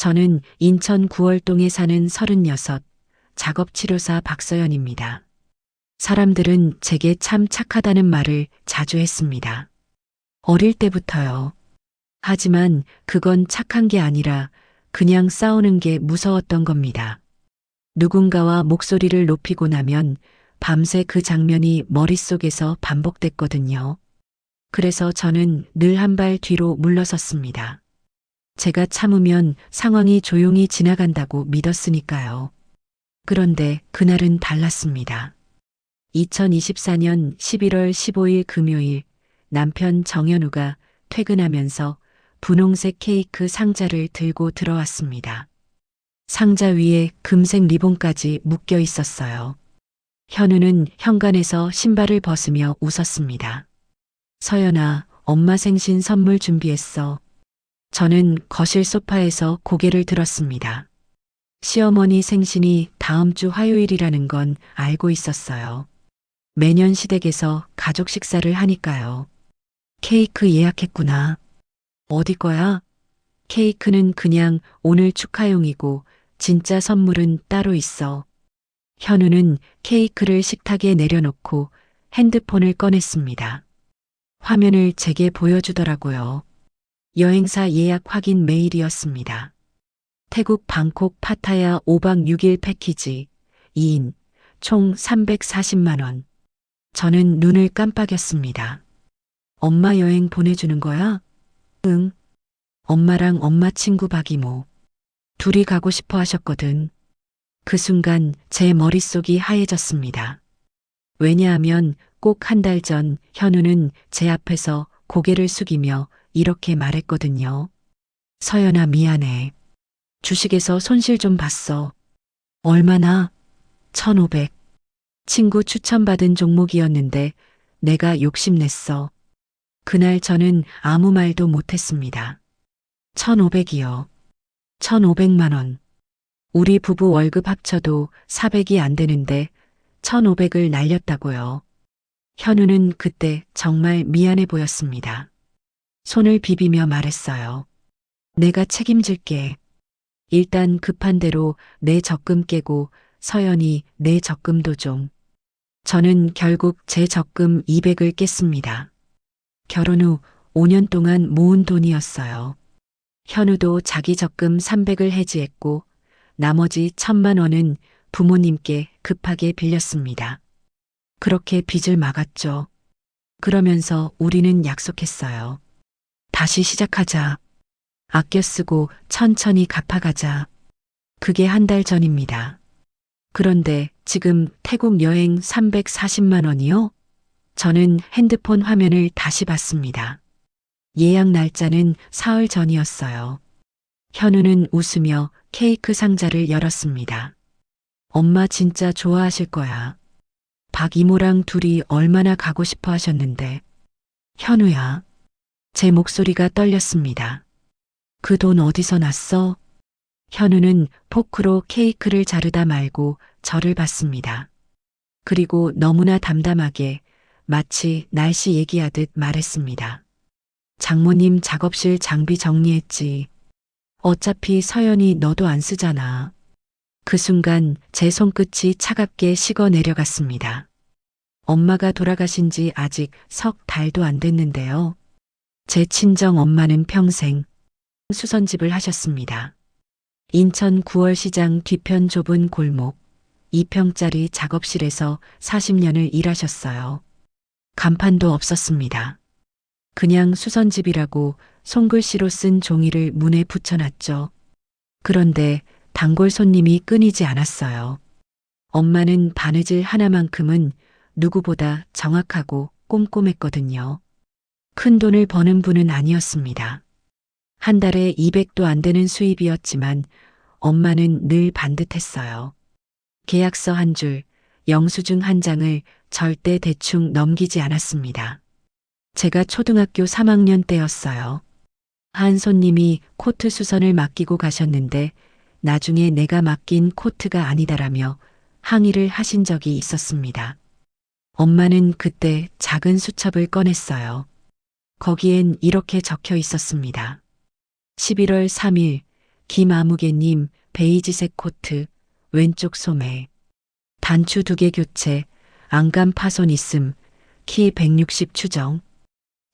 저는 인천 구월동에 사는 36 작업치료사 박서연입니다. 사람들은 제게 참 착하다는 말을 자주 했습니다. 어릴 때부터요. 하지만 그건 착한 게 아니라 그냥 싸우는 게 무서웠던 겁니다. 누군가와 목소리를 높이고 나면 밤새 그 장면이 머릿속에서 반복됐거든요. 그래서 저는 늘 한 발 뒤로 물러섰습니다. 제가 참으면 상황이 조용히 지나간다고 믿었으니까요. 그런데 그날은 달랐습니다. 2024년 11월 15일 금요일 남편 정현우가 퇴근하면서 분홍색 케이크 상자를 들고 들어왔습니다. 상자 위에 금색 리본까지 묶여 있었어요. 현우는 현관에서 신발을 벗으며 웃었습니다. 서연아, 엄마 생신 선물 준비했어. 저는 거실 소파에서 고개를 들었습니다. 시어머니 생신이 다음 주 화요일이라는 건 알고 있었어요. 매년 시댁에서 가족 식사를 하니까요. 케이크 예약했구나. 어디 거야? 케이크는 그냥 오늘 축하용이고 진짜 선물은 따로 있어. 현우는 케이크를 식탁에 내려놓고 핸드폰을 꺼냈습니다. 화면을 제게 보여주더라고요. 여행사 예약 확인 메일이었습니다. 태국 방콕 파타야 5박 6일 패키지 2인 총 340만 원. 저는 눈을 깜빡였습니다. 엄마 여행 보내주는 거야? 응. 엄마랑 엄마 친구 박이모. 둘이 가고 싶어 하셨거든. 그 순간 제 머릿속이 하얘졌습니다. 왜냐하면 꼭 한 달 전 현우는 제 앞에서 고개를 숙이며 이렇게 말했거든요. 서연아 미안해. 주식에서 손실 좀 봤어. 얼마나? 1,500. 친구 추천받은 종목이었는데 내가 욕심냈어. 그날 저는 아무 말도 못했습니다. 1,500이요. 1,500만 원. 우리 부부 월급 합쳐도 400이 안 되는데 1,500을 날렸다고요. 현우는 그때 정말 미안해 보였습니다. 손을 비비며 말했어요. 내가 책임질게. 일단 급한 대로 내 적금 깨고 서연이 내 적금도 좀. 저는 결국 제 적금 200을 깼습니다. 결혼 후 5년 동안 모은 돈이었어요. 현우도 자기 적금 300을 해지했고 나머지 1,000만 원은 부모님께 급하게 빌렸습니다. 그렇게 빚을 막았죠. 그러면서 우리는 약속했어요. 다시 시작하자. 아껴 쓰고 천천히 갚아가자. 그게 한 달 전입니다. 그런데 지금 태국 여행 340만 원이요? 저는 핸드폰 화면을 다시 봤습니다. 예약 날짜는 사흘 전이었어요. 현우는 웃으며 케이크 상자를 열었습니다. 엄마 진짜 좋아하실 거야. 박 이모랑 둘이 얼마나 가고 싶어 하셨는데. 현우야. 제 목소리가 떨렸습니다. 그 돈 어디서 났어? 현우는 포크로 케이크를 자르다 말고 저를 봤습니다. 그리고 너무나 담담하게 마치 날씨 얘기하듯 말했습니다. 장모님 작업실 장비 정리했지. 어차피 서연이 너도 안 쓰잖아. 그 순간 제 손끝이 차갑게 식어 내려갔습니다. 엄마가 돌아가신 지 아직 석 달도 안 됐는데요. 제 친정 엄마는 평생 수선집을 하셨습니다. 인천 9월시장 뒤편 좁은 골목 2평짜리 작업실에서 40년을 일하셨어요. 간판도 없었습니다. 그냥 수선집이라고 손글씨로 쓴 종이를 문에 붙여놨죠. 그런데 단골 손님이 끊이지 않았어요. 엄마는 바느질 하나만큼은 누구보다 정확하고 꼼꼼했거든요. 큰 돈을 버는 분은 아니었습니다. 한 달에 200도 안 되는 수입이었지만 엄마는 늘 반듯했어요. 계약서 한 줄, 영수증 한 장을 절대 대충 넘기지 않았습니다. 제가 초등학교 3학년 때였어요. 한 손님이 코트 수선을 맡기고 가셨는데 나중에 내가 맡긴 코트가 아니다라며 항의를 하신 적이 있었습니다. 엄마는 그때 작은 수첩을 꺼냈어요. 거기엔 이렇게 적혀 있었습니다. 11월 3일 김아무개님 베이지색 코트, 왼쪽 소매. 단추 2개 교체, 안감 파손 있음, 키 160 추정.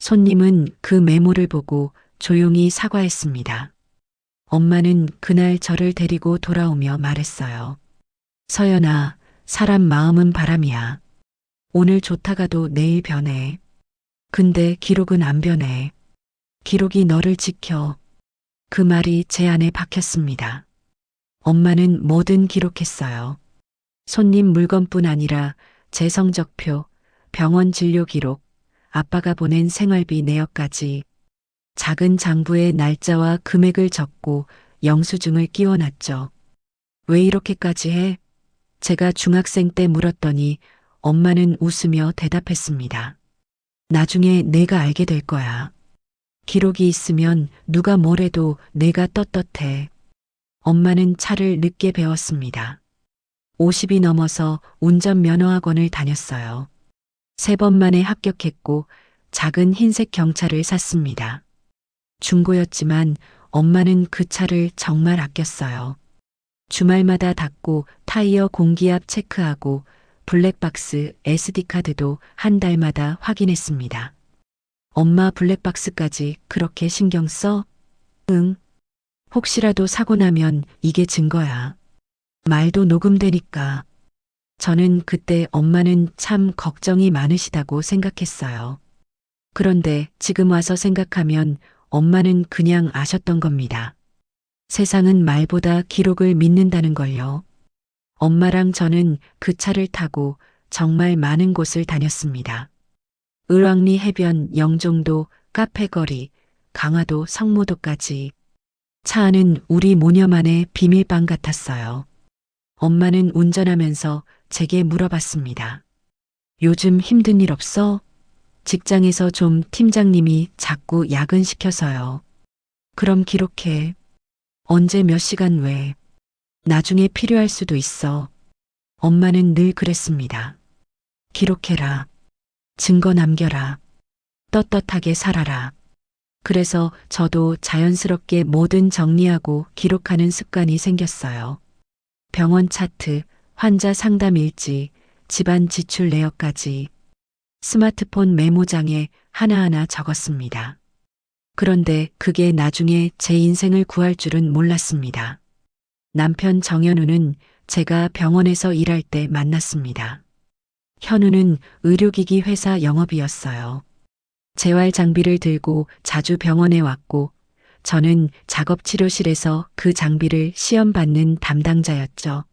손님은 그 메모를 보고 조용히 사과했습니다. 엄마는 그날 저를 데리고 돌아오며 말했어요. 서연아, 사람 마음은 바람이야. 오늘 좋다가도 내일 변해. 근데 기록은 안 변해. 기록이 너를 지켜. 그 말이 제 안에 박혔습니다. 엄마는 뭐든 기록했어요. 손님 물건뿐 아니라 제 성적표, 병원 진료 기록, 아빠가 보낸 생활비 내역까지 작은 장부에 날짜와 금액을 적고 영수증을 끼워놨죠. 왜 이렇게까지 해? 제가 중학생 때 물었더니 엄마는 웃으며 대답했습니다. 나중에 내가 알게 될 거야. 기록이 있으면 누가 뭐래도 내가 떳떳해. 엄마는 차를 늦게 배웠습니다. 50이 넘어서 운전면허학원을 다녔어요. 3번 만에 합격했고 작은 흰색 경차를 샀습니다. 중고였지만 엄마는 그 차를 정말 아꼈어요. 주말마다 닦고 타이어 공기압 체크하고 블랙박스 SD카드도 한 달마다 확인했습니다. 엄마 블랙박스까지 그렇게 신경 써? 응. 혹시라도 사고 나면 이게 증거야. 말도 녹음되니까. 저는 그때 엄마는 참 걱정이 많으시다고 생각했어요. 그런데 지금 와서 생각하면 엄마는 그냥 아셨던 겁니다. 세상은 말보다 기록을 믿는다는 걸요. 엄마랑 저는 그 차를 타고 정말 많은 곳을 다녔습니다. 을왕리 해변, 영종도, 카페거리, 강화도, 성모도까지. 차 안은 우리 모녀만의 비밀방 같았어요. 엄마는 운전하면서 제게 물어봤습니다. 요즘 힘든 일 없어? 직장에서 좀 팀장님이 자꾸 야근시켜서요. 그럼 기록해. 언제 몇 시간 왜? 나중에 필요할 수도 있어. 엄마는 늘 그랬습니다. 기록해라. 증거 남겨라. 떳떳하게 살아라. 그래서 저도 자연스럽게 뭐든 정리하고 기록하는 습관이 생겼어요. 병원 차트, 환자 상담 일지, 집안 지출 내역까지 스마트폰 메모장에 하나하나 적었습니다. 그런데 그게 나중에 제 인생을 구할 줄은 몰랐습니다. 남편 정현우는 제가 병원에서 일할 때 만났습니다. 현우는 의료기기 회사 영업이었어요. 재활 장비를 들고 자주 병원에 왔고 저는 작업치료실에서 그 장비를 시험 받는 담당자였죠.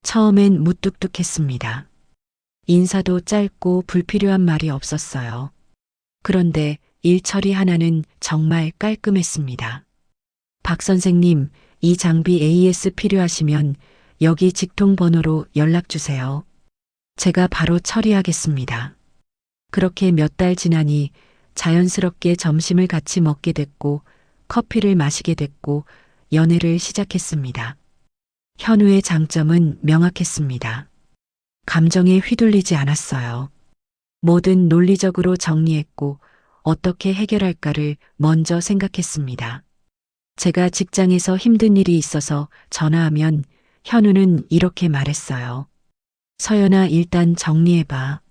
처음엔 무뚝뚝했습니다. 인사도 짧고 불필요한 말이 없었어요. 그런데 일 처리 하나는 정말 깔끔했습니다. 박 선생님, 이 장비 AS 필요하시면 여기 직통번호로 연락 주세요. 제가 바로 처리하겠습니다. 그렇게 몇 달 지나니 자연스럽게 점심을 같이 먹게 됐고 커피를 마시게 됐고 연애를 시작했습니다. 현우의 장점은 명확했습니다. 감정에 휘둘리지 않았어요. 뭐든 논리적으로 정리했고 어떻게 해결할까를 먼저 생각했습니다. 제가 직장에서 힘든 일이 있어서 전화하면 현우는 이렇게 말했어요. 서연아, 일단 정리해봐.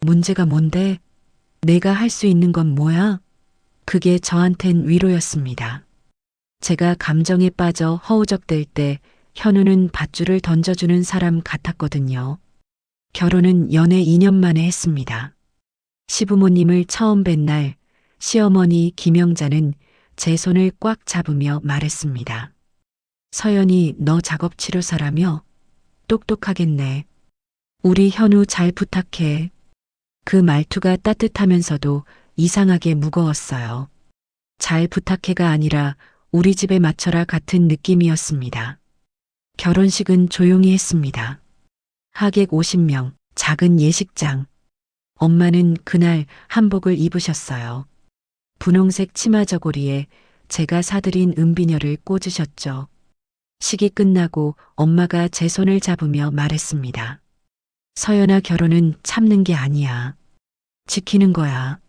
문제가 뭔데? 내가 할 수 있는 건 뭐야? 그게 저한텐 위로였습니다. 제가 감정에 빠져 허우적댈 때 현우는 밧줄을 던져주는 사람 같았거든요. 결혼은 연애 2년 만에 했습니다. 시부모님을 처음 뵌 날 시어머니 김영자는 제 손을 꽉 잡으며 말했습니다. 서연이 너 작업치료사라며? 똑똑하겠네. 우리 현우 잘 부탁해. 그 말투가 따뜻하면서도 이상하게 무거웠어요. 잘 부탁해가 아니라 우리 집에 맞춰라 같은 느낌이었습니다. 결혼식은 조용히 했습니다. 하객 50명, 작은 예식장. 엄마는 그날 한복을 입으셨어요. 분홍색 치마 저고리에 제가 사들인 은비녀를 꽂으셨죠. 식이 끝나고 엄마가 제 손을 잡으며 말했습니다. 서연아, 결혼은 참는 게 아니야. 지키는 거야.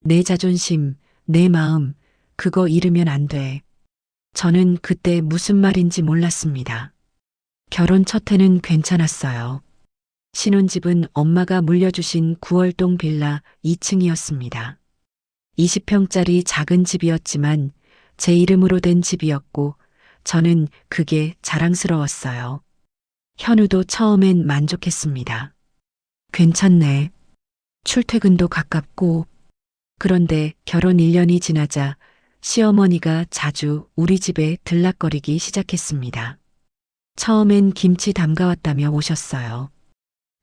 내 자존심, 내 마음, 그거 잃으면 안 돼. 저는 그때 무슨 말인지 몰랐습니다. 결혼 첫 해는 괜찮았어요. 신혼집은 엄마가 물려주신 9월동 빌라 2층이었습니다. 20평짜리 작은 집이었지만 제 이름으로 된 집이었고 저는 그게 자랑스러웠어요. 현우도 처음엔 만족했습니다. 괜찮네. 출퇴근도 가깝고. 그런데 결혼 1년이 지나자 시어머니가 자주 우리 집에 들락거리기 시작했습니다. 처음엔 김치 담가왔다며 오셨어요.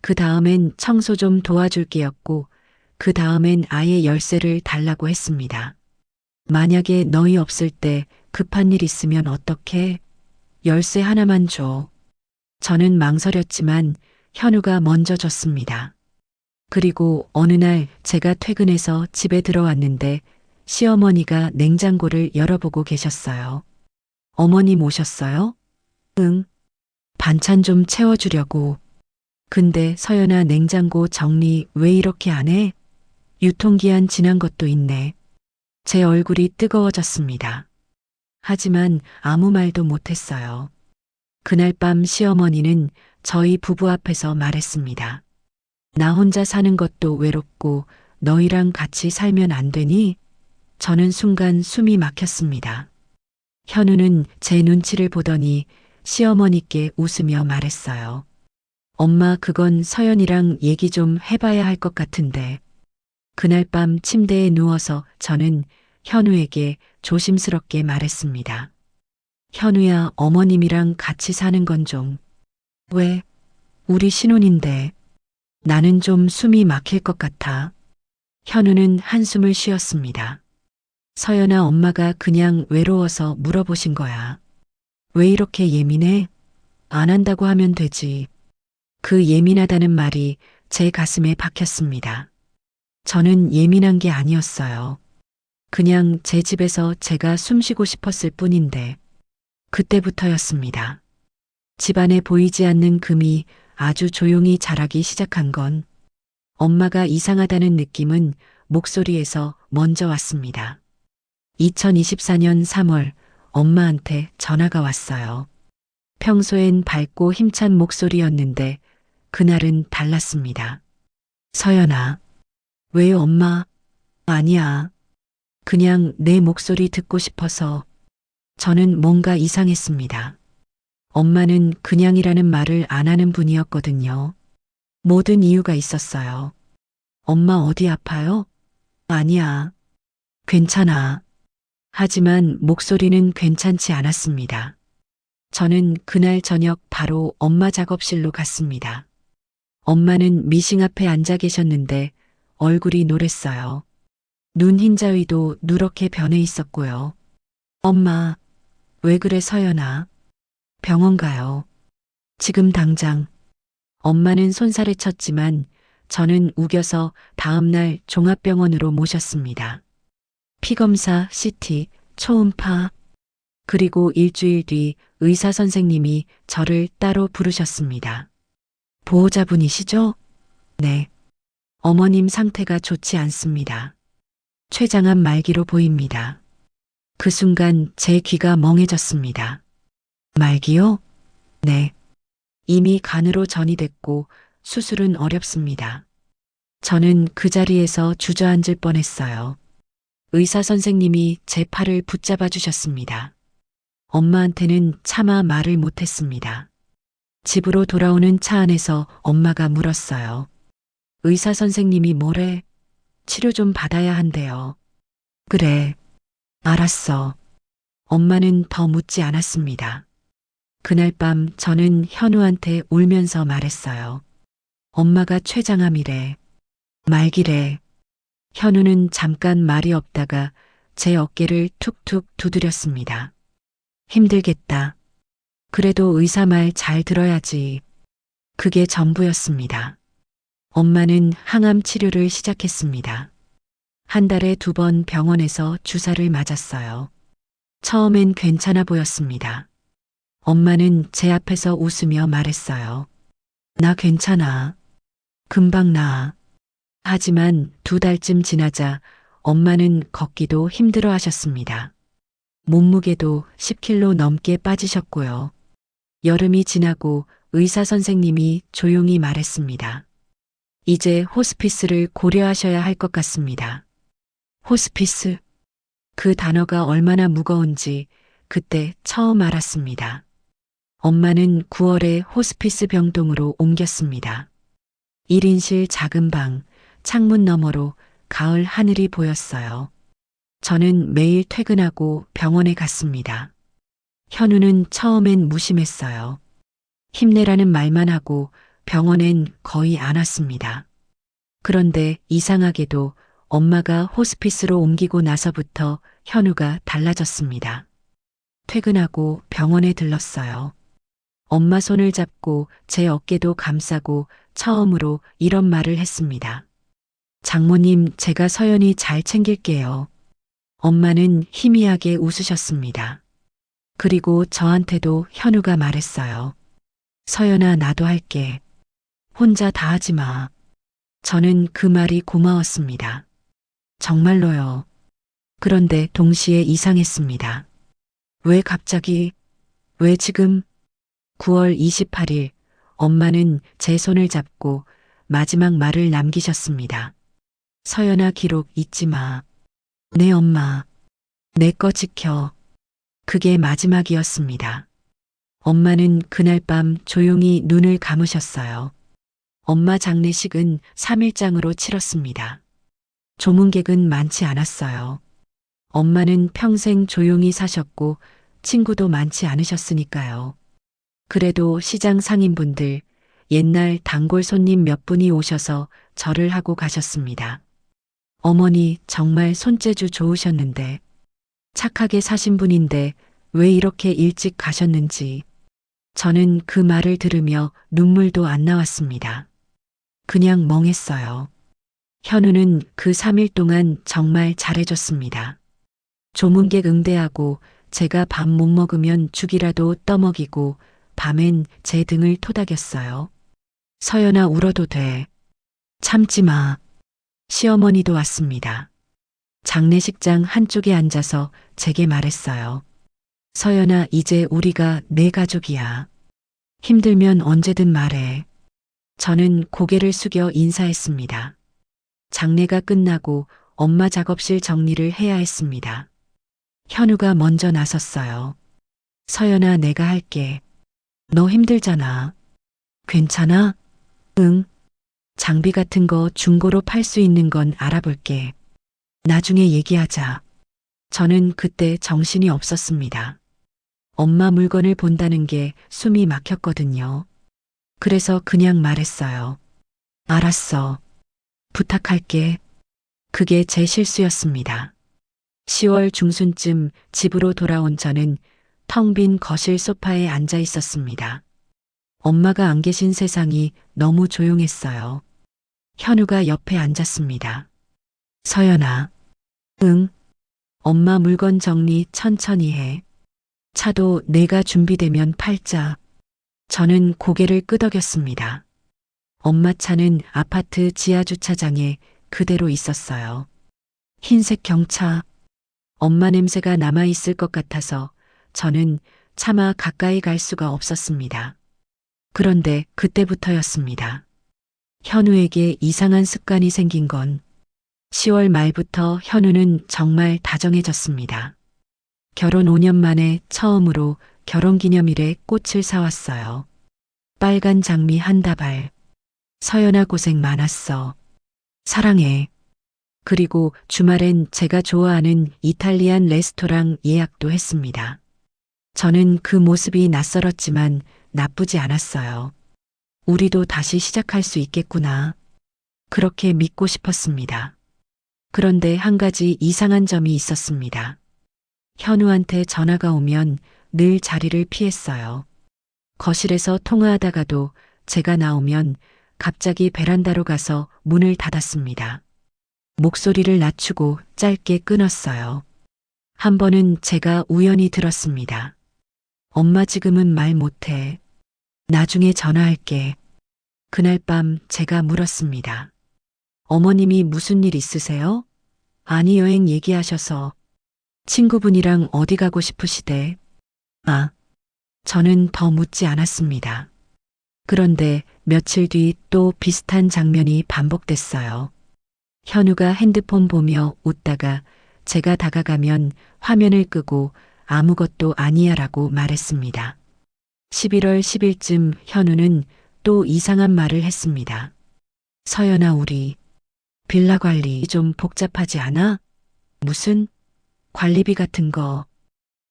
그 다음엔 청소 좀 도와줄게였고, 그 다음엔 아예 열쇠를 달라고 했습니다. 만약에 너희 없을 때 급한 일 있으면 어떡해? 열쇠 하나만 줘. 저는 망설였지만 현우가 먼저 줬습니다. 그리고 어느 날 제가 퇴근해서 집에 들어왔는데 시어머니가 냉장고를 열어보고 계셨어요. 어머님 오셨어요? 응. 반찬 좀 채워주려고. 근데 서연아 냉장고 정리 왜 이렇게 안 해? 유통기한 지난 것도 있네. 제 얼굴이 뜨거워졌습니다. 하지만 아무 말도 못했어요. 그날 밤 시어머니는 저희 부부 앞에서 말했습니다. 나 혼자 사는 것도 외롭고 너희랑 같이 살면 안 되니? 저는 순간 숨이 막혔습니다. 현우는 제 눈치를 보더니 시어머니께 웃으며 말했어요. 엄마 그건 서연이랑 얘기 좀 해봐야 할 것 같은데. 그날 밤 침대에 누워서 저는 현우에게 조심스럽게 말했습니다. 현우야, 어머님이랑 같이 사는 건 좀. 왜? 우리 신혼인데. 나는 좀 숨이 막힐 것 같아. 현우는 한숨을 쉬었습니다. 서연아, 엄마가 그냥 외로워서 물어보신 거야. 왜 이렇게 예민해? 안 한다고 하면 되지. 그 예민하다는 말이 제 가슴에 박혔습니다. 저는 예민한 게 아니었어요. 그냥 제 집에서 제가 숨쉬고 싶었을 뿐인데, 그때부터였습니다. 집안에 보이지 않는 금이 아주 조용히 자라기 시작한 건 엄마가 이상하다는 느낌은 목소리에서 먼저 왔습니다. 2024년 3월 엄마한테 전화가 왔어요. 평소엔 밝고 힘찬 목소리였는데 그날은 달랐습니다. 서연아. 왜 엄마? 아니야. 그냥 내 목소리 듣고 싶어서. 저는 뭔가 이상했습니다. 엄마는 그냥이라는 말을 안 하는 분이었거든요. 모든 이유가 있었어요. 엄마 어디 아파요? 아니야. 괜찮아. 하지만 목소리는 괜찮지 않았습니다. 저는 그날 저녁 바로 엄마 작업실로 갔습니다. 엄마는 미싱 앞에 앉아 계셨는데 얼굴이 노랬어요. 눈 흰자위도 누렇게 변해 있었고요. 엄마, 왜 그래 서연아? 병원 가요. 지금 당장. 엄마는 손살에 쳤지만 저는 우겨서 다음날 종합병원으로 모셨습니다. 피검사, CT, 초음파. 그리고 일주일 뒤 의사 선생님이 저를 따로 부르셨습니다. 보호자분이시죠? 네. 어머님 상태가 좋지 않습니다. 췌장암 말기로 보입니다. 그 순간 제 귀가 멍해졌습니다. 말기요? 네. 이미 간으로 전이됐고 수술은 어렵습니다. 저는 그 자리에서 주저앉을 뻔했어요. 의사 선생님이 제 팔을 붙잡아 주셨습니다. 엄마한테는 차마 말을 못했습니다. 집으로 돌아오는 차 안에서 엄마가 물었어요. 의사 선생님이 뭐래? 치료 좀 받아야 한대요. 그래. 알았어. 엄마는 더 묻지 않았습니다. 그날 밤 저는 현우한테 울면서 말했어요. 엄마가 췌장암이래. 말기래. 현우는 잠깐 말이 없다가 제 어깨를 툭툭 두드렸습니다. 힘들겠다. 그래도 의사 말 잘 들어야지. 그게 전부였습니다. 엄마는 항암 치료를 시작했습니다. 한 달에 2번 병원에서 주사를 맞았어요. 처음엔 괜찮아 보였습니다. 엄마는 제 앞에서 웃으며 말했어요. 나 괜찮아. 금방 나아. 하지만 2달쯤 지나자 엄마는 걷기도 힘들어 하셨습니다. 몸무게도 10kg 넘게 빠지셨고요. 여름이 지나고 의사 선생님이 조용히 말했습니다. 이제 호스피스를 고려하셔야 할 것 같습니다. 호스피스. 그 단어가 얼마나 무거운지 그때 처음 알았습니다. 엄마는 9월에 호스피스 병동으로 옮겼습니다. 1인실 작은 방, 창문 너머로 가을 하늘이 보였어요. 저는 매일 퇴근하고 병원에 갔습니다. 현우는 처음엔 무심했어요. 힘내라는 말만 하고 병원엔 거의 안 왔습니다. 그런데 이상하게도 엄마가 호스피스로 옮기고 나서부터 현우가 달라졌습니다. 퇴근하고 병원에 들렀어요. 엄마 손을 잡고 제 어깨도 감싸고 처음으로 이런 말을 했습니다. 장모님, 제가 서연이 잘 챙길게요. 엄마는 희미하게 웃으셨습니다. 그리고 저한테도 현우가 말했어요. 서연아, 나도 할게. 혼자 다 하지 마. 저는 그 말이 고마웠습니다. 정말로요. 그런데 동시에 이상했습니다. 왜 갑자기, 왜 지금? 9월 28일, 엄마는 제 손을 잡고 마지막 말을 남기셨습니다. 서연아, 기록 잊지 마. 네, 엄마. 내 거 지켜. 그게 마지막이었습니다. 엄마는 그날 밤 조용히 눈을 감으셨어요. 엄마 장례식은 3일장으로 치렀습니다. 조문객은 많지 않았어요. 엄마는 평생 조용히 사셨고 친구도 많지 않으셨으니까요. 그래도 시장 상인분들, 옛날 단골 손님 몇 분이 오셔서 절을 하고 가셨습니다. 어머니 정말 손재주 좋으셨는데, 착하게 사신 분인데 왜 이렇게 일찍 가셨는지. 저는 그 말을 들으며 눈물도 안 나왔습니다. 그냥 멍했어요. 현우는 그 3일 동안 정말 잘해줬습니다. 조문객 응대하고 제가 밥 못 먹으면 죽이라도 떠먹이고 밤엔 제 등을 토닥였어요. 서연아, 울어도 돼. 참지 마. 시어머니도 왔습니다. 장례식장 한쪽에 앉아서 제게 말했어요. 서연아, 이제 우리가 내 가족이야. 힘들면 언제든 말해. 저는 고개를 숙여 인사했습니다. 장례가 끝나고 엄마 작업실 정리를 해야 했습니다. 현우가 먼저 나섰어요. 서연아, 내가 할게. 너 힘들잖아. 괜찮아? 응. 장비 같은 거 중고로 팔 수 있는 건 알아볼게. 나중에 얘기하자. 저는 그때 정신이 없었습니다. 엄마 물건을 본다는 게 숨이 막혔거든요. 그래서 그냥 말했어요. 알았어. 부탁할게. 그게 제 실수였습니다. 10월 중순쯤 집으로 돌아온 저는 텅 빈 거실 소파에 앉아 있었습니다. 엄마가 안 계신 세상이 너무 조용했어요. 현우가 옆에 앉았습니다. 서연아. 응. 엄마 물건 정리 천천히 해. 차도 내가 준비되면 팔자. 저는 고개를 끄덕였습니다. 엄마 차는 아파트 지하 주차장에 그대로 있었어요. 흰색 경차. 엄마 냄새가 남아있을 것 같아서 저는 차마 가까이 갈 수가 없었습니다. 그런데 그때부터였습니다. 현우에게 이상한 습관이 생긴 건 10월 말부터 현우는 정말 다정해졌습니다. 결혼 5년 만에 처음으로 결혼기념일에 꽃을 사왔어요. 빨간 장미 한 다발. 서연아, 고생 많았어. 사랑해. 그리고 주말엔 제가 좋아하는 이탈리안 레스토랑 예약도 했습니다. 저는 그 모습이 낯설었지만 나쁘지 않았어요. 우리도 다시 시작할 수 있겠구나. 그렇게 믿고 싶었습니다. 그런데 한 가지 이상한 점이 있었습니다. 현우한테 전화가 오면 늘 자리를 피했어요. 거실에서 통화하다가도 제가 나오면 갑자기 베란다로 가서 문을 닫았습니다. 목소리를 낮추고 짧게 끊었어요. 한 번은 제가 우연히 들었습니다. 엄마, 지금은 말 못해. 나중에 전화할게. 그날 밤 제가 물었습니다. 어머님이 무슨 일 있으세요? 아니, 여행 얘기하셔서. 친구분이랑 어디 가고 싶으시대? 아, 저는 더 묻지 않았습니다. 그런데 며칠 뒤 또 비슷한 장면이 반복됐어요. 현우가 핸드폰 보며 웃다가 제가 다가가면 화면을 끄고 아무것도 아니야라고 말했습니다. 11월 10일쯤 현우는 또 이상한 말을 했습니다. 서연아, 우리 빌라 관리 좀 복잡하지 않아? 무슨 관리비 같은 거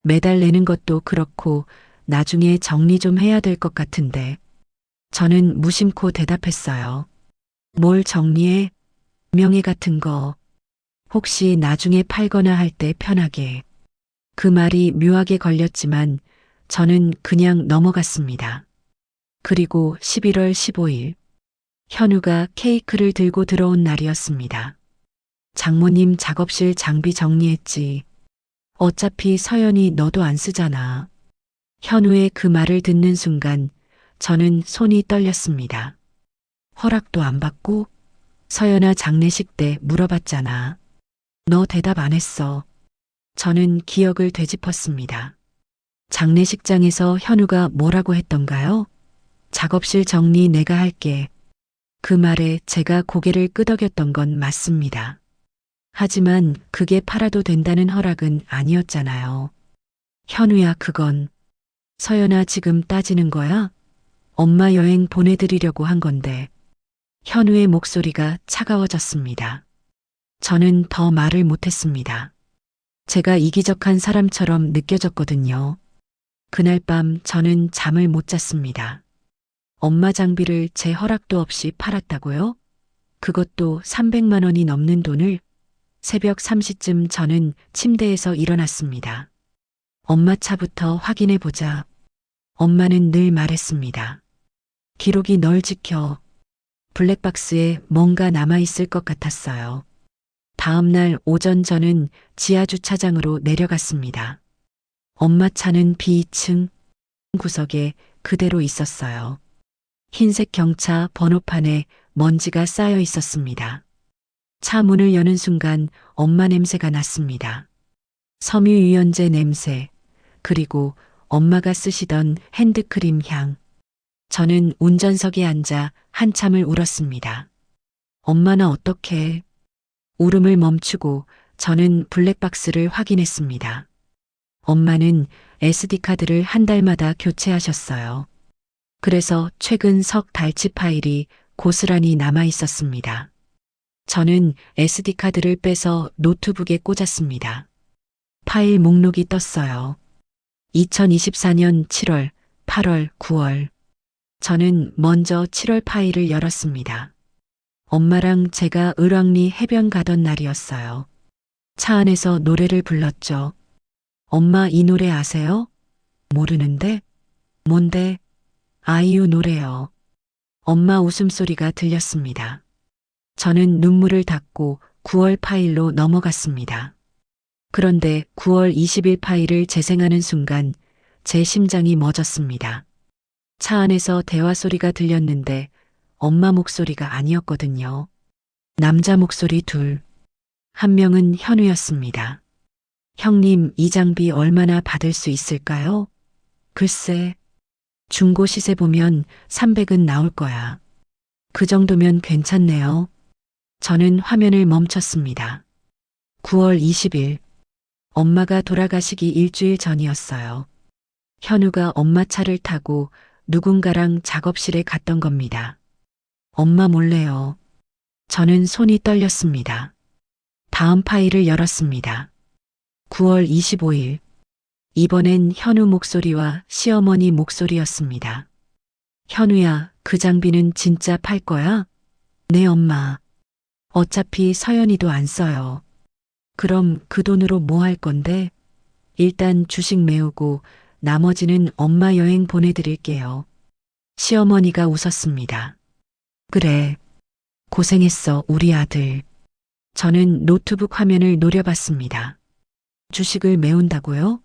매달 내는 것도 그렇고 나중에 정리 좀 해야 될 것 같은데. 저는 무심코 대답했어요. 뭘 정리해? 명예 같은 거. 혹시 나중에 팔거나 할 때 편하게. 그 말이 묘하게 걸렸지만 저는 그냥 넘어갔습니다. 그리고 11월 15일, 현우가 케이크를 들고 들어온 날이었습니다. 장모님 작업실 장비 정리했지. 어차피 서연이 너도 안 쓰잖아. 현우의 그 말을 듣는 순간 저는 손이 떨렸습니다. 허락도 안 받고? 서연아, 장례식 때 물어봤잖아. 너 대답 안 했어. 저는 기억을 되짚었습니다. 장례식장에서 현우가 뭐라고 했던가요? 작업실 정리 내가 할게. 그 말에 제가 고개를 끄덕였던 건 맞습니다. 하지만 그게 팔아도 된다는 허락은 아니었잖아요. 현우야, 그건. 서연아, 지금 따지는 거야? 엄마 여행 보내드리려고 한 건데. 현우의 목소리가 차가워졌습니다. 저는 더 말을 못했습니다. 제가 이기적한 사람처럼 느껴졌거든요. 그날 밤 저는 잠을 못 잤습니다. 엄마 장비를 제 허락도 없이 팔았다고요? 그것도 300만 원이 넘는 돈을. 새벽 3시쯤 저는 침대에서 일어났습니다. 엄마 차부터 확인해 보자. 엄마는 늘 말했습니다. 기록이 널 지켜. 블랙박스에 뭔가 남아있을 것 같았어요. 다음 날 오전 저는 지하 주차장으로 내려갔습니다. 엄마 차는 B2층 구석에 그대로 있었어요. 흰색 경차 번호판에 먼지가 쌓여 있었습니다. 차 문을 여는 순간 엄마 냄새가 났습니다. 섬유유연제 냄새, 그리고 엄마가 쓰시던 핸드크림 향. 저는 운전석에 앉아 한참을 울었습니다. 엄마, 나 어떡해. 울음을 멈추고 저는 블랙박스를 확인했습니다. 엄마는 SD카드를 한 달마다 교체하셨어요. 그래서 최근 석 달치 파일이 고스란히 남아 있었습니다. 저는 SD카드를 빼서 노트북에 꽂았습니다. 파일 목록이 떴어요. 2024년 7월, 8월, 9월. 저는 먼저 7월 파일을 열었습니다. 엄마랑 제가 을왕리 해변 가던 날이었어요. 차 안에서 노래를 불렀죠. 엄마, 이 노래 아세요? 모르는데? 뭔데? 아이유 노래요. 엄마 웃음소리가 들렸습니다. 저는 눈물을 닦고 9월 파일로 넘어갔습니다. 그런데 9월 20일 파일을 재생하는 순간 제 심장이 멎었습니다. 차 안에서 대화 소리가 들렸는데 엄마 목소리가 아니었거든요. 남자 목소리 둘. 한 명은 현우였습니다. 형님, 이 장비 얼마나 받을 수 있을까요? 글쎄, 중고 시세 보면 300은 나올 거야. 그 정도면 괜찮네요. 저는 화면을 멈췄습니다. 9월 20일. 엄마가 돌아가시기 일주일 전이었어요. 현우가 엄마 차를 타고 누군가랑 작업실에 갔던 겁니다. 엄마 몰래요. 저는 손이 떨렸습니다. 다음 파일을 열었습니다. 9월 25일. 이번엔 현우 목소리와 시어머니 목소리였습니다. 현우야, 그 장비는 진짜 팔 거야? 네, 엄마. 어차피 서연이도 안 써요. 그럼 그 돈으로 뭐 할 건데? 일단 주식 메우고 나머지는 엄마 여행 보내드릴게요. 시어머니가 웃었습니다. 그래. 고생했어, 우리 아들. 저는 노트북 화면을 노려봤습니다. 주식을 메운다고요?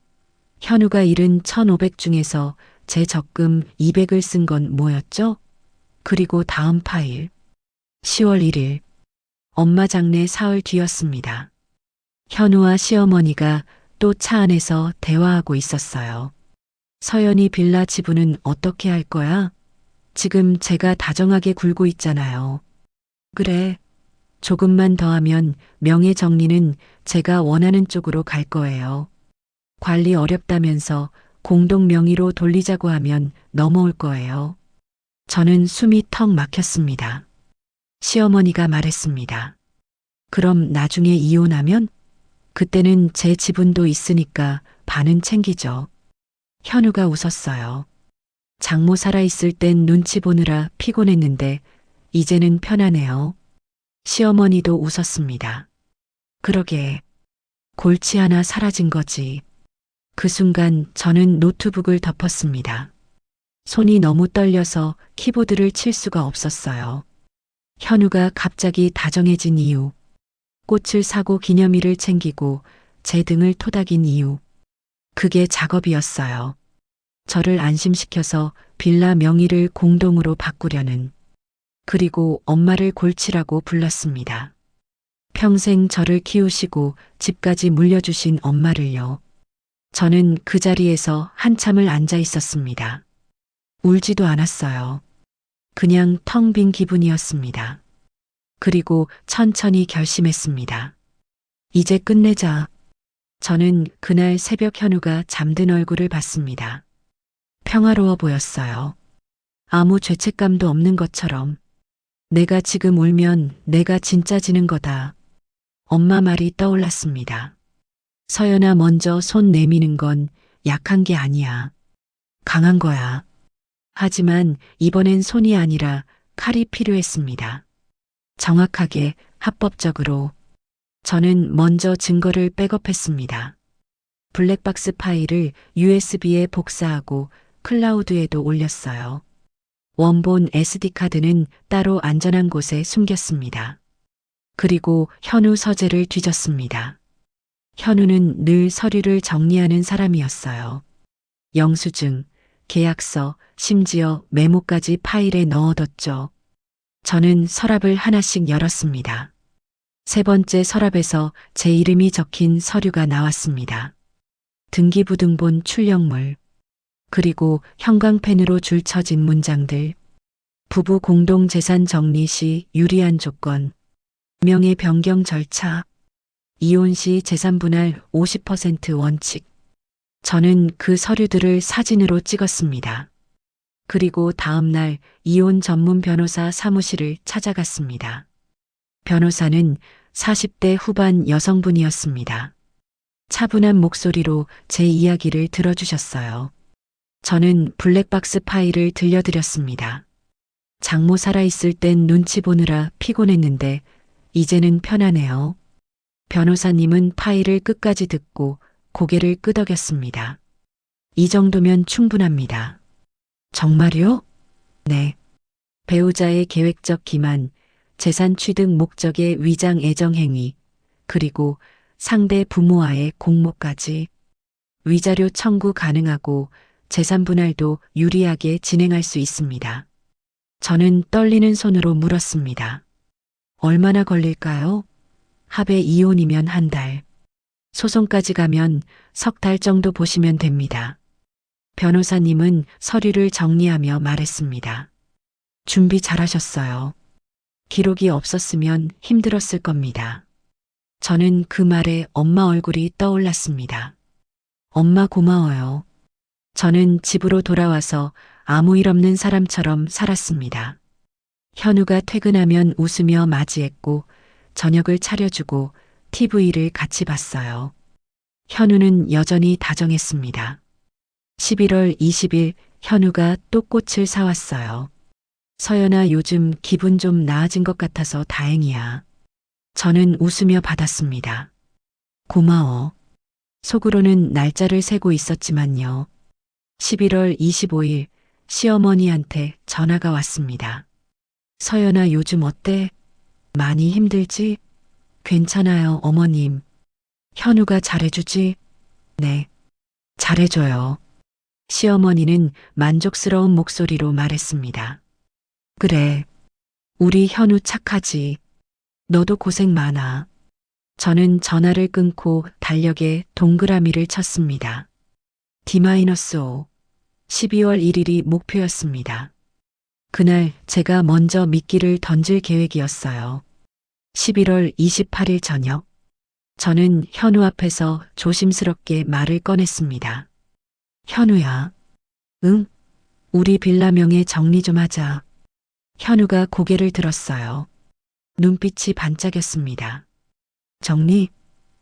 현우가 잃은 1,500 중에서 제 적금 200을 쓴 건 뭐였죠? 그리고 다음 파일. 10월 1일. 엄마 장례 사흘 뒤였습니다. 현우와 시어머니가 또 차 안에서 대화하고 있었어요. 서연이 빌라 지분은 어떻게 할 거야? 지금 제가 다정하게 굴고 있잖아요. 그래. 조금만 더 하면 명예 정리는 제가 원하는 쪽으로 갈 거예요. 관리 어렵다면서 공동 명의로 돌리자고 하면 넘어올 거예요. 저는 숨이 턱 막혔습니다. 시어머니가 말했습니다. 그럼 나중에 이혼하면? 그때는 제 지분도 있으니까 반은 챙기죠. 현우가 웃었어요. 장모 살아있을 땐 눈치 보느라 피곤했는데 이제는 편하네요. 시어머니도 웃었습니다. 그러게. 골치 하나 사라진 거지. 그 순간 저는 노트북을 덮었습니다. 손이 너무 떨려서 키보드를 칠 수가 없었어요. 현우가 갑자기 다정해진 이유, 꽃을 사고 기념일을 챙기고 제 등을 토닥인 이유, 그게 작업이었어요. 저를 안심시켜서 빌라 명의를 공동으로 바꾸려는, 그리고 엄마를 골치라고 불렀습니다. 평생 저를 키우시고 집까지 물려주신 엄마를요. 저는 그 자리에서 한참을 앉아 있었습니다. 울지도 않았어요. 그냥 텅 빈 기분이었습니다. 그리고 천천히 결심했습니다. 이제 끝내자. 저는 그날 새벽 현우가 잠든 얼굴을 봤습니다. 평화로워 보였어요. 아무 죄책감도 없는 것처럼. 내가 지금 울면 내가 진짜 지는 거다. 엄마 말이 떠올랐습니다. 서연아, 먼저 손 내미는 건 약한 게 아니야. 강한 거야. 하지만 이번엔 손이 아니라 칼이 필요했습니다. 정확하게, 합법적으로. 저는 먼저 증거를 백업했습니다. 블랙박스 파일을 USB에 복사하고 클라우드에도 올렸어요. 원본 SD카드는 따로 안전한 곳에 숨겼습니다. 그리고 현우 서재를 뒤졌습니다. 현우는 늘 서류를 정리하는 사람이었어요. 영수증, 계약서, 심지어 메모까지 파일에 넣어뒀죠. 저는 서랍을 하나씩 열었습니다. 세 번째 서랍에서 제 이름이 적힌 서류가 나왔습니다. 등기부등본 출력물, 그리고 형광펜으로 줄쳐진 문장들, 부부 공동재산 정리 시 유리한 조건, 명예 변경 절차, 이혼 시 재산 분할 50% 원칙. 저는 그 서류들을 사진으로 찍었습니다. 그리고 다음 날 이혼 전문 변호사 사무실을 찾아갔습니다. 변호사는 40대 후반 여성분이었습니다. 차분한 목소리로 제 이야기를 들어주셨어요. 저는 블랙박스 파일을 들려드렸습니다. 장모 살아있을 땐 눈치 보느라 피곤했는데 이제는 편하네요. 변호사님은 파일을 끝까지 듣고 고개를 끄덕였습니다. 이 정도면 충분합니다. 정말요? 네. 배우자의 계획적 기만, 재산 취득 목적의 위장 애정 행위, 그리고 상대 부모와의 공모까지 위자료 청구 가능하고 재산 분할도 유리하게 진행할 수 있습니다. 저는 떨리는 손으로 물었습니다. 얼마나 걸릴까요? 합의 이혼이면 한 달. 소송까지 가면 석 달 정도 보시면 됩니다. 변호사님은 서류를 정리하며 말했습니다. 준비 잘하셨어요. 기록이 없었으면 힘들었을 겁니다. 저는 그 말에 엄마 얼굴이 떠올랐습니다. 엄마 고마워요. 저는 집으로 돌아와서 아무 일 없는 사람처럼 살았습니다. 현우가 퇴근하면 웃으며 맞이했고 저녁을 차려주고 TV를 같이 봤어요. 현우는 여전히 다정했습니다. 11월 20일 현우가 또 꽃을 사왔어요. 서연아, 요즘 기분 좀 나아진 것 같아서 다행이야. 저는 웃으며 받았습니다. 고마워. 속으로는 날짜를 세고 있었지만요. 11월 25일 시어머니한테 전화가 왔습니다. 서연아, 요즘 어때? 많이 힘들지? 괜찮아요, 어머님. 현우가 잘해주지? 네, 잘해줘요. 시어머니는 만족스러운 목소리로 말했습니다. 그래, 우리 현우 착하지. 너도 고생 많아. 저는 전화를 끊고 달력에 동그라미를 쳤습니다. D-5, 12월 1일이 목표였습니다. 그날 제가 먼저 미끼를 던질 계획이었어요. 11월 28일 저녁, 저는 현우 앞에서 조심스럽게 말을 꺼냈습니다. 현우야. 응? 우리 빌라명에 정리 좀 하자. 현우가 고개를 들었어요. 눈빛이 반짝였습니다. 정리?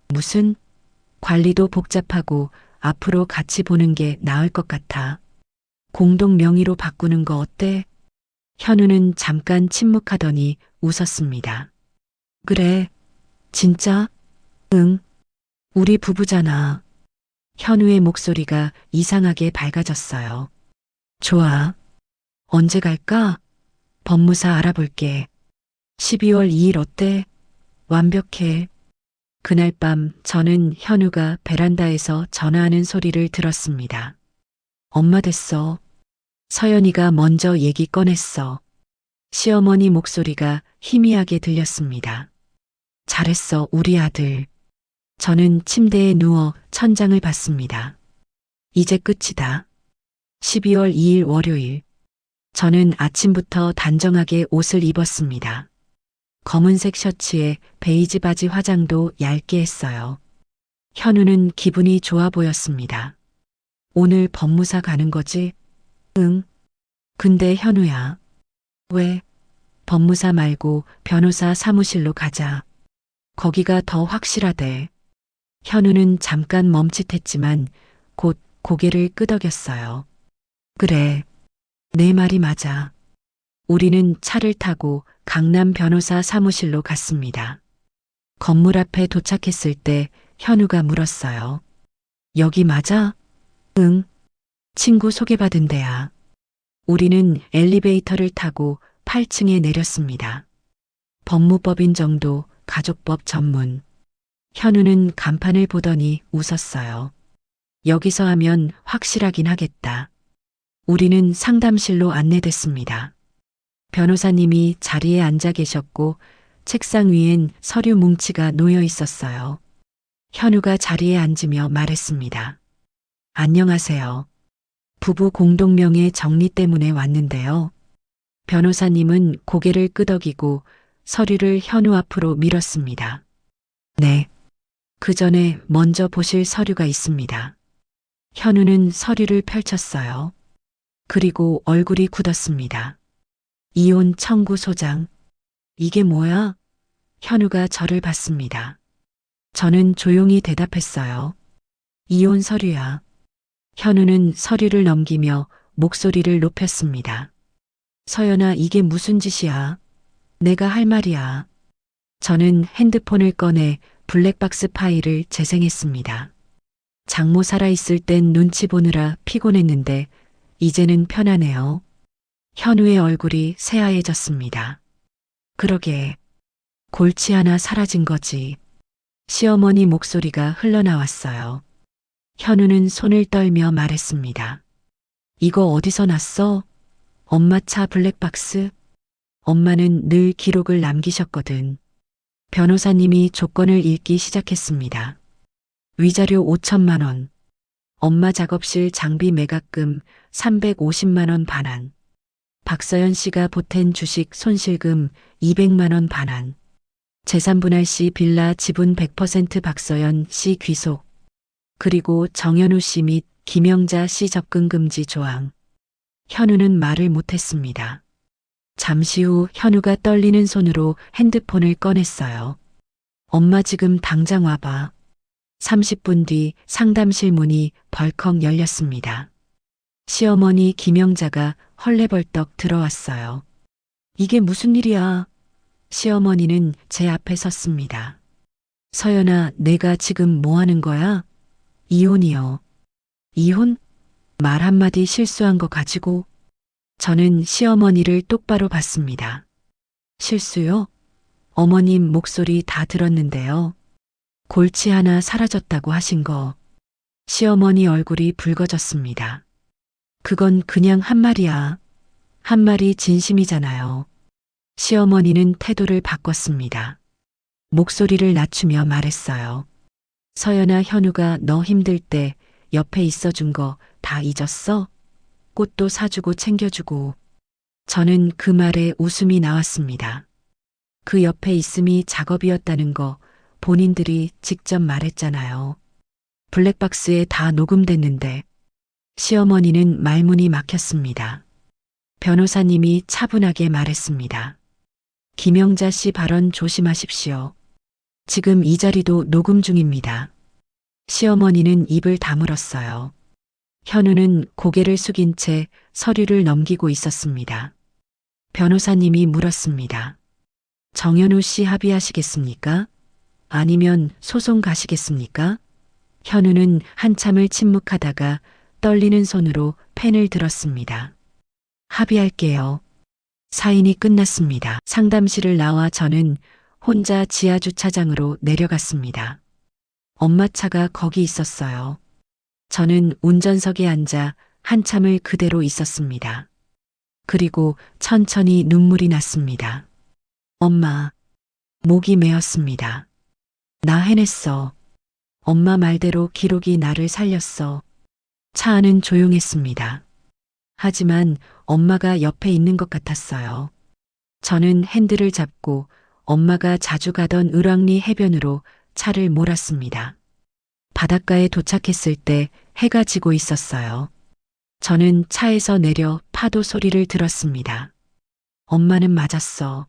무슨? 관리도 복잡하고 앞으로 같이 보는 게 나을 것 같아. 공동 명의로 바꾸는 거 어때? 현우는 잠깐 침묵하더니 웃었습니다. 그래, 진짜? 응, 우리 부부잖아. 현우의 목소리가 이상하게 밝아졌어요. 좋아. 언제 갈까? 법무사 알아볼게. 12월 2일 어때? 완벽해. 그날 밤 저는 현우가 베란다에서 전화하는 소리를 들었습니다. 엄마 됐어. 서연이가 먼저 얘기 꺼냈어. 시어머니 목소리가 희미하게 들렸습니다. 잘했어, 우리 아들. 저는 침대에 누워 천장을 봤습니다. 이제 끝이다. 12월 2일 월요일. 저는 아침부터 단정하게 옷을 입었습니다. 검은색 셔츠에 베이지 바지 화장도 얇게 했어요. 현우는 기분이 좋아 보였습니다. 오늘 법무사 가는 거지? 응. 근데 현우야. 왜? 법무사 말고 변호사 사무실로 가자. 거기가 더 확실하대. 현우는 잠깐 멈칫했지만 곧 고개를 끄덕였어요. 그래. 내 말이 맞아. 우리는 차를 타고 강남 변호사 사무실로 갔습니다. 건물 앞에 도착했을 때 현우가 물었어요. 여기 맞아? 응. 친구 소개받은 데야. 우리는 엘리베이터를 타고 8층에 내렸습니다. 법무법인 정도 가족법 전문. 현우는 간판을 보더니 웃었어요. 여기서 하면 확실하긴 하겠다. 우리는 상담실로 안내됐습니다. 변호사님이 자리에 앉아 계셨고 책상 위엔 서류 뭉치가 놓여 있었어요. 현우가 자리에 앉으며 말했습니다. 안녕하세요. 부부 공동명의 정리 때문에 왔는데요. 변호사님은 고개를 끄덕이고 서류를 현우 앞으로 밀었습니다. 네. 그 전에 먼저 보실 서류가 있습니다. 현우는 서류를 펼쳤어요. 그리고 얼굴이 굳었습니다. 이혼 청구 소장. 이게 뭐야? 현우가 저를 봤습니다. 저는 조용히 대답했어요. 이혼 서류야. 현우는 서류를 넘기며 목소리를 높였습니다. 서연아, 이게 무슨 짓이야? 내가 할 말이야. 저는 핸드폰을 꺼내 블랙박스 파일을 재생했습니다. 장모 살아있을 땐 눈치 보느라 피곤했는데 이제는 편하네요. 현우의 얼굴이 새하얘졌습니다. 그러게, 골치 하나 사라진 거지. 시어머니 목소리가 흘러나왔어요. 현우는 손을 떨며 말했습니다. 이거 어디서 났어? 엄마 차 블랙박스? 엄마는 늘 기록을 남기셨거든. 변호사님이 조건을 읽기 시작했습니다. 위자료 5천만 원. 엄마 작업실 장비 매각금 350만 원 반환. 박서연 씨가 보탠 주식 손실금 200만 원 반환. 재산분할 시 빌라 지분 100% 박서연 씨 귀속. 그리고 정현우 씨 및 김영자 씨 접근 금지 조항. 현우는 말을 못했습니다. 잠시 후 현우가 떨리는 손으로 핸드폰을 꺼냈어요. 엄마 지금 당장 와봐. 30분 뒤 상담실 문이 벌컥 열렸습니다. 시어머니 김영자가 헐레벌떡 들어왔어요. 이게 무슨 일이야? 시어머니는 제 앞에 섰습니다. 서연아, 내가 지금 뭐 하는 거야? 이혼이요. 이혼? 말 한마디 실수한 거 가지고. 저는 시어머니를 똑바로 봤습니다. 실수요? 어머님 목소리 다 들었는데요. 골치 하나 사라졌다고 하신 거. 시어머니 얼굴이 붉어졌습니다. 그건 그냥 한 말이야. 한 말이 진심이잖아요. 시어머니는 태도를 바꿨습니다. 목소리를 낮추며 말했어요. 서연아, 현우가 너 힘들 때 옆에 있어준 거 다 잊었어? 꽃도 사주고 챙겨주고. 저는 그 말에 웃음이 나왔습니다. 그 옆에 있음이 작업이었다는 거 본인들이 직접 말했잖아요. 블랙박스에 다 녹음됐는데. 시어머니는 말문이 막혔습니다. 변호사님이 차분하게 말했습니다. 김영자 씨 발언 조심하십시오. 지금 이 자리도 녹음 중입니다. 시어머니는 입을 다물었어요. 현우는 고개를 숙인 채 서류를 넘기고 있었습니다. 변호사님이 물었습니다. 정현우 씨 합의하시겠습니까? 아니면 소송 가시겠습니까? 현우는 한참을 침묵하다가 떨리는 손으로 펜을 들었습니다. 합의할게요. 사인이 끝났습니다. 상담실을 나와 저는 혼자 지하 주차장으로 내려갔습니다. 엄마 차가 거기 있었어요. 저는 운전석에 앉아 한참을 그대로 있었습니다. 그리고 천천히 눈물이 났습니다. 엄마, 목이 메었습니다. 나 해냈어. 엄마 말대로 기록이 나를 살렸어. 차 안은 조용했습니다. 하지만 엄마가 옆에 있는 것 같았어요. 저는 핸들을 잡고 엄마가 자주 가던 을왕리 해변으로 차를 몰았습니다. 바닷가에 도착했을 때 해가 지고 있었어요. 저는 차에서 내려 파도 소리를 들었습니다. 엄마는 맞았어.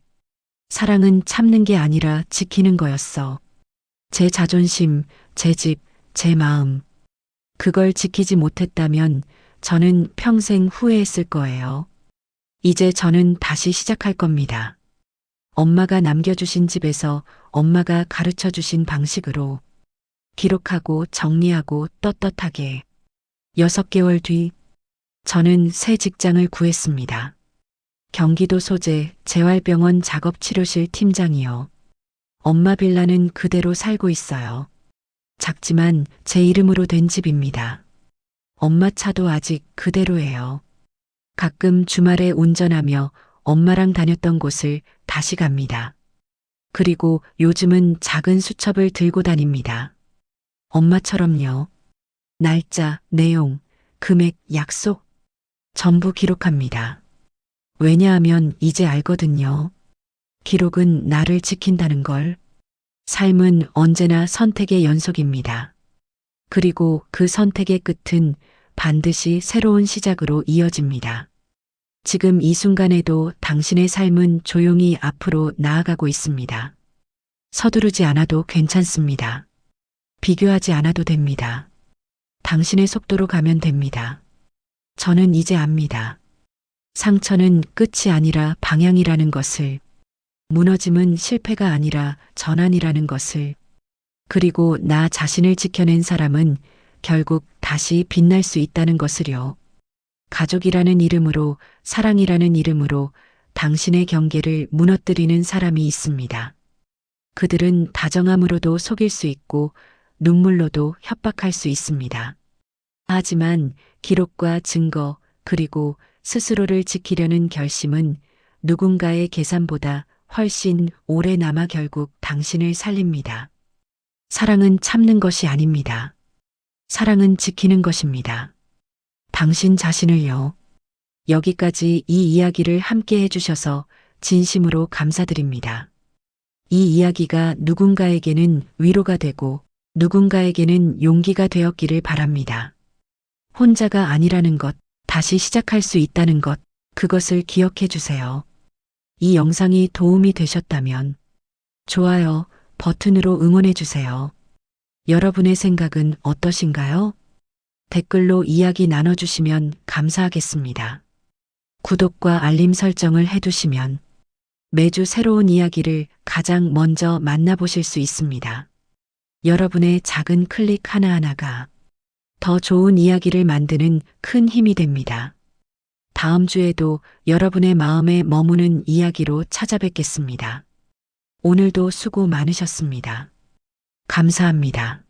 사랑은 참는 게 아니라 지키는 거였어. 제 자존심, 제 집, 제 마음. 그걸 지키지 못했다면 저는 평생 후회했을 거예요. 이제 저는 다시 시작할 겁니다. 엄마가 남겨주신 집에서 엄마가 가르쳐 주신 방식으로 기록하고 정리하고 떳떳하게. 6개월 뒤 저는 새 직장을 구했습니다. 경기도 소재 재활병원 작업치료실 팀장이요. 엄마 빌라는 그대로 살고 있어요. 작지만 제 이름으로 된 집입니다. 엄마 차도 아직 그대로예요. 가끔 주말에 운전하며 엄마랑 다녔던 곳을 다시 갑니다. 그리고 요즘은 작은 수첩을 들고 다닙니다. 엄마처럼요. 날짜, 내용, 금액, 약속 전부 기록합니다. 왜냐하면 이제 알거든요. 기록은 나를 지킨다는 걸. 삶은 언제나 선택의 연속입니다. 그리고 그 선택의 끝은 반드시 새로운 시작으로 이어집니다. 지금 이 순간에도 당신의 삶은 조용히 앞으로 나아가고 있습니다. 서두르지 않아도 괜찮습니다. 비교하지 않아도 됩니다. 당신의 속도로 가면 됩니다. 저는 이제 압니다. 상처는 끝이 아니라 방향이라는 것을, 무너짐은 실패가 아니라 전환이라는 것을, 그리고 나 자신을 지켜낸 사람은 결국 다시 빛날 수 있다는 것을요. 가족이라는 이름으로, 사랑이라는 이름으로 당신의 경계를 무너뜨리는 사람이 있습니다. 그들은 다정함으로도 속일 수 있고 눈물로도 협박할 수 있습니다. 하지만 기록과 증거 그리고 스스로를 지키려는 결심은 누군가의 계산보다 훨씬 오래 남아 결국 당신을 살립니다. 사랑은 참는 것이 아닙니다. 사랑은 지키는 것입니다. 당신 자신을요. 여기까지 이 이야기를 함께 해주셔서 진심으로 감사드립니다. 이 이야기가 누군가에게는 위로가 되고 누군가에게는 용기가 되었기를 바랍니다. 혼자가 아니라는 것, 다시 시작할 수 있다는 것, 그것을 기억해 주세요. 이 영상이 도움이 되셨다면 좋아요 버튼으로 응원해 주세요. 여러분의 생각은 어떠신가요? 댓글로 이야기 나눠주시면 감사하겠습니다. 구독과 알림 설정을 해두시면 매주 새로운 이야기를 가장 먼저 만나보실 수 있습니다. 여러분의 작은 클릭 하나하나가 더 좋은 이야기를 만드는 큰 힘이 됩니다. 다음 주에도 여러분의 마음에 머무는 이야기로 찾아뵙겠습니다. 오늘도 수고 많으셨습니다. 감사합니다.